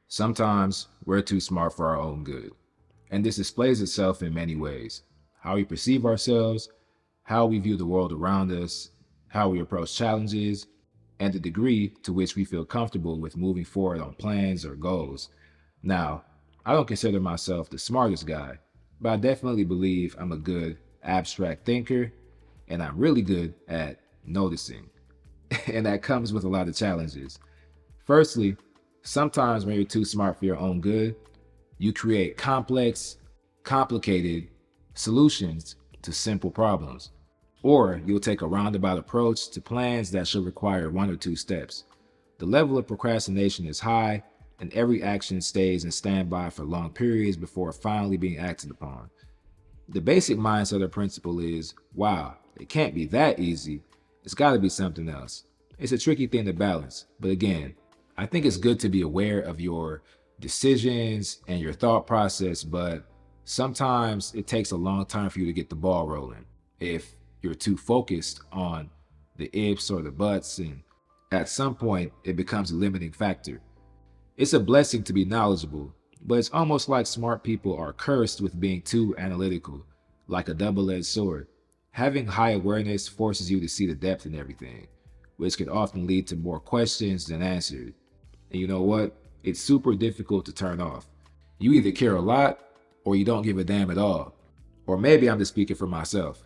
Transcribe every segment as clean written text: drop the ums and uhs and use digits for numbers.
Sometimes we're too smart for our own good, and this displays itself in many ways. How we perceive ourselves, how we view the world around us, how we approach challenges, and the degree to which we feel comfortable with moving forward on plans or goals. Now, I don't consider myself the smartest guy, but I definitely believe I'm a good abstract thinker, and I'm really good at noticing. And that comes with a lot of challenges. Firstly, sometimes when you're too smart for your own good, you create complex, complicated solutions to simple problems. Or you'll take a roundabout approach to plans that should require one or two steps. The level of procrastination is high, and every action stays in standby for long periods before finally being acted upon. The basic mindset or principle is, wow, it can't be that easy. It's got to be something else. It's a tricky thing to balance, but again, I think it's good to be aware of your decisions and your thought process, but sometimes it takes a long time for you to get the ball rolling if you're too focused on the ifs or the buts, and at some point it becomes a limiting factor. It's a blessing to be knowledgeable, but it's almost like smart people are cursed with being too analytical, like a double-edged sword. Having high awareness forces you to see the depth in everything, which can often lead to more questions than answers. And you know what? It's super difficult to turn off. You either care a lot or you don't give a damn at all. Or maybe I'm just speaking for myself.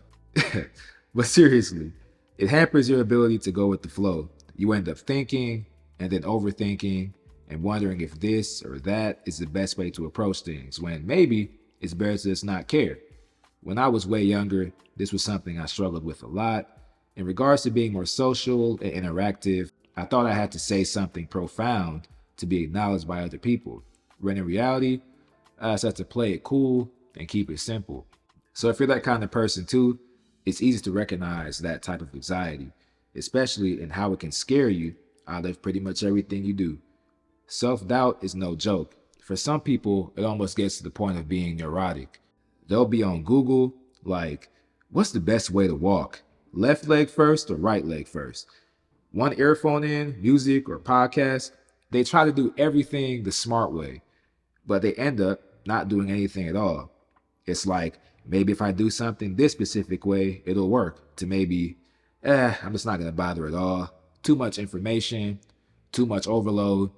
But seriously, it hampers your ability to go with the flow. You end up thinking and then overthinking and wondering if this or that is the best way to approach things, when maybe it's better to just not care. When I was way younger, this was something I struggled with a lot. In regards to being more social and interactive, I thought I had to say something profound to be acknowledged by other people, when in reality, I just have to play it cool and keep it simple. So if you're that kind of person too, it's easy to recognize that type of anxiety, especially in how it can scare you out of pretty much everything you do. Self-doubt is no joke. For some people, it almost gets to the point of being neurotic. They'll be on Google, like, what's the best way to walk? Left leg first or right leg first? One earphone in, music or podcast. They try to do everything the smart way, but they end up not doing anything at all. It's like, maybe if I do something this specific way, it'll work. To maybe, I'm just not going to bother at all. Too much information, too much overload.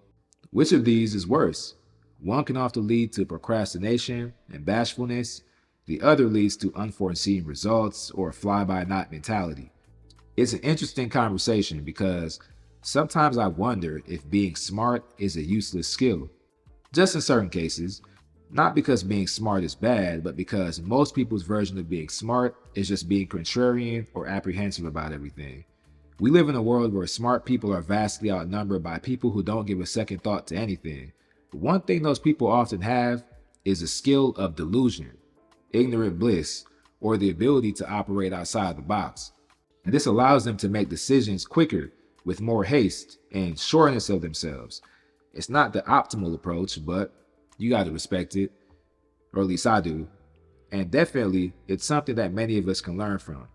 Which of these is worse? One can often lead to procrastination and bashfulness. The other leads to unforeseen results or a fly-by-night mentality. It's an interesting conversation because sometimes I wonder if being smart is a useless skill. Just in certain cases, not because being smart is bad, but because most people's version of being smart is just being contrarian or apprehensive about everything. We live in a world where smart people are vastly outnumbered by people who don't give a second thought to anything. But one thing those people often have is a skill of delusion, ignorant bliss, or the ability to operate outside the box. And this allows them to make decisions quicker, with more haste and sureness of themselves. It's not the optimal approach, but you got to respect it, or at least I do. And definitely, it's something that many of us can learn from,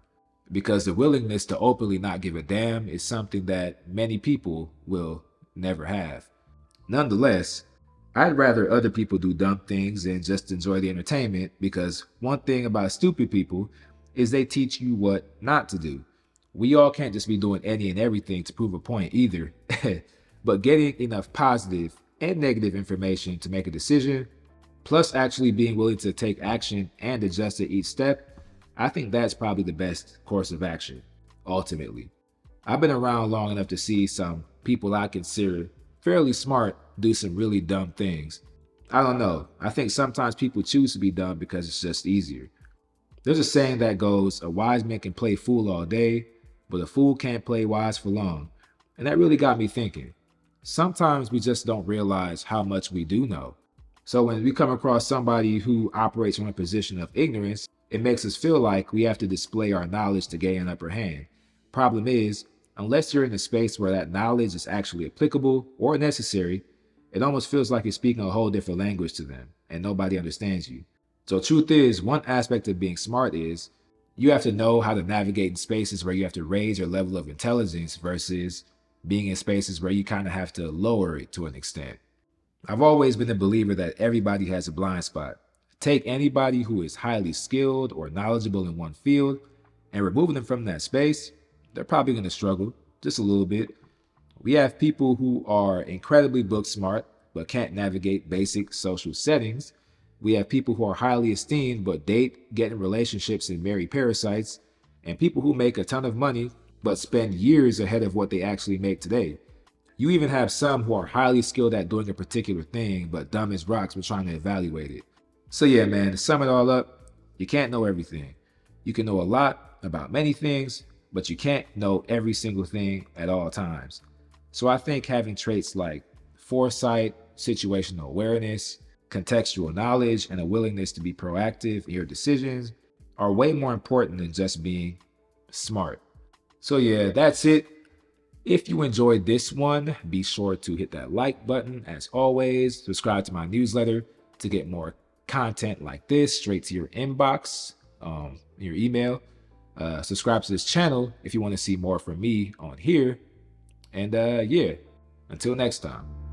because the willingness to openly not give a damn is something that many people will never have. Nonetheless, I'd rather other people do dumb things than just enjoy the entertainment, because one thing about stupid people is they teach you what not to do. We all can't just be doing any and everything to prove a point either, but getting enough positive and negative information to make a decision, plus actually being willing to take action and adjust at each step, I think that's probably the best course of action, ultimately. I've been around long enough to see some people I consider fairly smart do some really dumb things. I don't know. I think sometimes people choose to be dumb because it's just easier. There's a saying that goes, a wise man can play fool all day, but a fool can't play wise for long. And that really got me thinking. Sometimes we just don't realize how much we do know. So when we come across somebody who operates from a position of ignorance, it makes us feel like we have to display our knowledge to gain an upper hand. Problem is, unless you're in a space where that knowledge is actually applicable or necessary, it almost feels like you're speaking a whole different language to them and nobody understands you. So truth is, one aspect of being smart is you have to know how to navigate in spaces where you have to raise your level of intelligence versus being in spaces where you kind of have to lower it to an extent. I've always been a believer that everybody has a blind spot. Take anybody who is highly skilled or knowledgeable in one field and remove them from that space, they're probably going to struggle just a little bit. We have people who are incredibly book smart but can't navigate basic social settings. We have people who are highly esteemed but date, get in relationships, and marry parasites. And people who make a ton of money but spend years ahead of what they actually make today. You even have some who are highly skilled at doing a particular thing but dumb as rocks when trying to evaluate it. So yeah, man, to sum it all up, you can't know everything. You can know a lot about many things, but you can't know every single thing at all times. So I think having traits like foresight, situational awareness, contextual knowledge, and a willingness to be proactive in your decisions are way more important than just being smart. So yeah, that's it. If you enjoyed this one, be sure to hit that like button. As always, subscribe to my newsletter to get more content like this straight to your inbox, your email. Subscribe to this channel if you want to see more from me on here. And yeah, until next time.